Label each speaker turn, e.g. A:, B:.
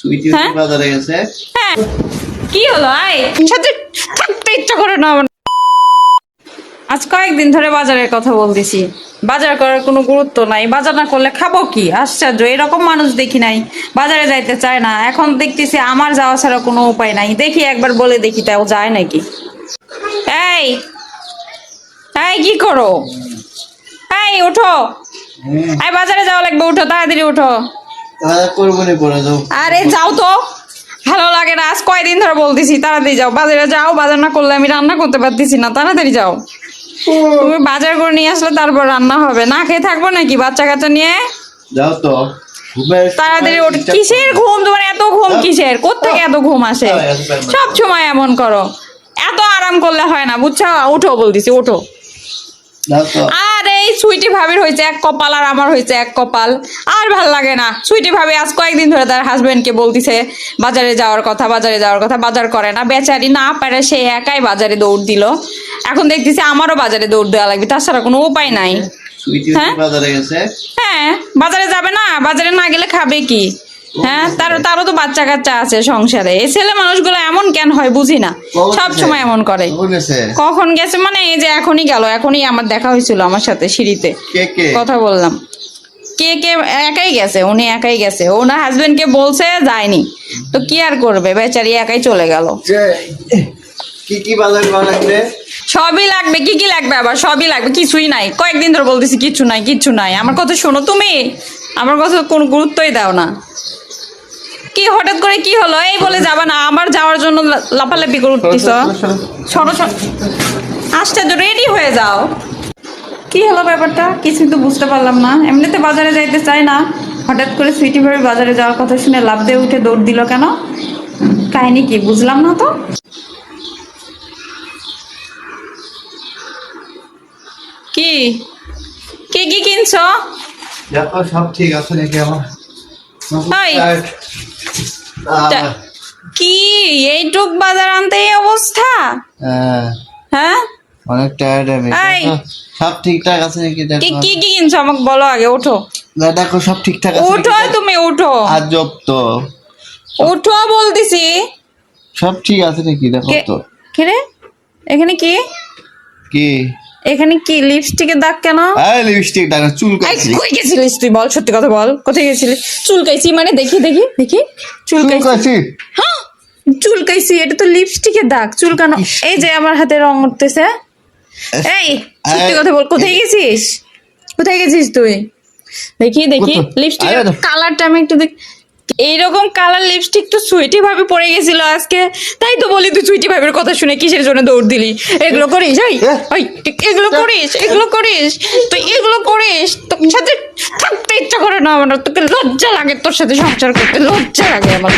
A: সুইটি বাজারে গেছে।
B: হ্যাঁ কি হলো? সাথে থাকতে ইচ্ছা করে না আমার। আজ কয়েকদিন ধরে বাজারের কথা বলতেছি, বাজার করার কোনো গুরুত্ব নাই, বাজার না করলে খাবো কি? আশ্চর্য, এরকম মানুষ দেখি নাই। বাজারে যাইতে চায় না, এখন দেখতেছি আমার যাওয়া ছাড়া কোনো উপায় নাই। দেখি একবার বলে দেখি তাও যায় নাকি। এই এই কি করো? এই উঠো, এই বাজারে যাওয়া লাগবে, উঠো তাড়াতাড়ি উঠো।
A: করবো নি পরে যাও।
B: আরে যাও তো, ভালো লাগে না। আজ কয়দিন ধরে বলতেছি তাড়াতাড়ি যাও, বাজারে যাও। বাজার না করলে আমি রান্না করতে পারতেছি না, তাড়াতাড়ি যাও। তুমি বাজার করে নিয়ে আসলে তারপর রান্না হবে, না খেয়ে থাকবো নাকি বাচ্চা কাচ্চা নিয়ে?
A: যাও তো।
B: তাড়াতাড়ি ওঠ। কিসের ঘুম তোমার? এত ঘুম কিসের? কোত্থেকে এত ঘুম আসে? সব সময় এমন করো, এত আরাম করলে হয় না, বুঝছো? উঠো বলতেছি, উঠো। আর এই সুইটি ভাবির হয়েছে এক কপাল, আর আমার হয়েছে এক কপাল। আর ভাল লাগে না। সুইটি ভাবি আজ কয়েকদিন ধরে তার হাজবেন্ডকে বলতিছে বাজারে যাওয়ার কথা, বাজারে যাওয়ার কথা। বাজার করে না, বেচারি না পারে, সে একাই বাজারে দৌড় দিল। এখন দেখতেছি আমারও বাজারে দৌড় দেওয়া লাগবে, তাছাড়া কোনো উপায় নাই। হ্যাঁ হ্যাঁ, বাজারে যাবে না, বাজারে না গেলে খাবে কি? হ্যাঁ, তারও তো বাচ্চা কাচ্চা আছে সংসারে। এই ছেলে মানুষগুলো এমন কেন হয় বুঝি না, সব সময় এমন করে। কখন গেছে মানে এই যে এখনই গেল, এখনই আমার দেখা হয়েছিল আমার সাথে সিঁড়িতে কথা বললাম। কে কে? একাই গেছে, উনি একাই গেছে। ওনার হাজবেন্ডকে বলছে যায়নি, তো কি আর করবে, বেচারি একাই চলে গেল।
A: কি কি বাজার করা লাগবে?
B: সবই লাগবে। কি কি লাগবে আবার? সবই লাগবে, কিছুই নাই। কয়েকদিন ধরে বলতেছি কিচ্ছু নাই, কিচ্ছু নাই। আমার কথা শোনো তুমি, আমার কথা কোনো গুরুত্বই দাও না। কি হঠাৎ করে কি হলো? এই বলে যাবা না, আমার যাওয়ার জন্য লাফালাফি করে উঠতেছ। শোনো শোনো, আশ্চর্য, রেডি হয়ে যাও। কি হলো ব্যাপারটা? কিছুই তো বুঝতে পারলাম না। এমনিতে বাজারে যাইতে চাই না, হঠাৎ করে সুইটি ভাবে বাজারে যাওয়ার কথা শুনে লাফ দিয়ে উঠে দৌড় দিল কেন? কাহিনী কি বুঝলাম না তো। কি কি কি কিনছো?
A: দেখো সব ঠিক আছে নাকি আমার?
B: কি এইটুক বাজার আনতে এই অবস্থা? হ্যাঁ
A: অনেক টায়ার্ড আমি। সব ঠিকঠাক আছে নাকি? দেখো
B: কি কি কিনছো আমাকে বলো আগে। ওঠো,
A: দেখো সব ঠিকঠাক আছে।
B: উঠো, তুমি উঠো।
A: আজব তো।
B: উঠো বলতেছি।
A: সব ঠিক আছে নাকি? দেখো তো।
B: কি রে? এখানে কি
A: কি?
B: এখানে কি লিপস্টিকের দাগ কেন?
A: এই লিপস্টিক দাগ, চুলকাইছি।
B: কই গেছিলিস তুই? বল, সত্যি কথা বল, কোথায় গেছিলি? চুলকাইছি মানে? দেখি দেখি দেখি। চুলকাইছি? হ্যাঁ চুলকাইছি, এটা তো লিপস্টিকের দাগ। চুলকানো? এই যে আমার হাতে রং উঠতেছে। এই সত্যি কথা বল, কোথায় গেছিস? কোথায় গেছিস তুই? দেখি দেখি লিপস্টিকের কালারটা আমি একটু দেখ। এইরকম কালার লিপস্টিক তো সুইটি ভাবে পড়ে গেছিল আজকে, তাই তো বলি তুই সুইটি ভাবের কথা শুনে কিসের জন্য দৌড় দিলি? এগুলো করিস? এগুলো করিস? এগুলো করিস তুই? এগুলো করিস? তোর সাথে থাকতে ইচ্ছা করে না আমার, তোকে লজ্জা লাগে? তোর সাথে সংসার করতে লজ্জা লাগে আমার।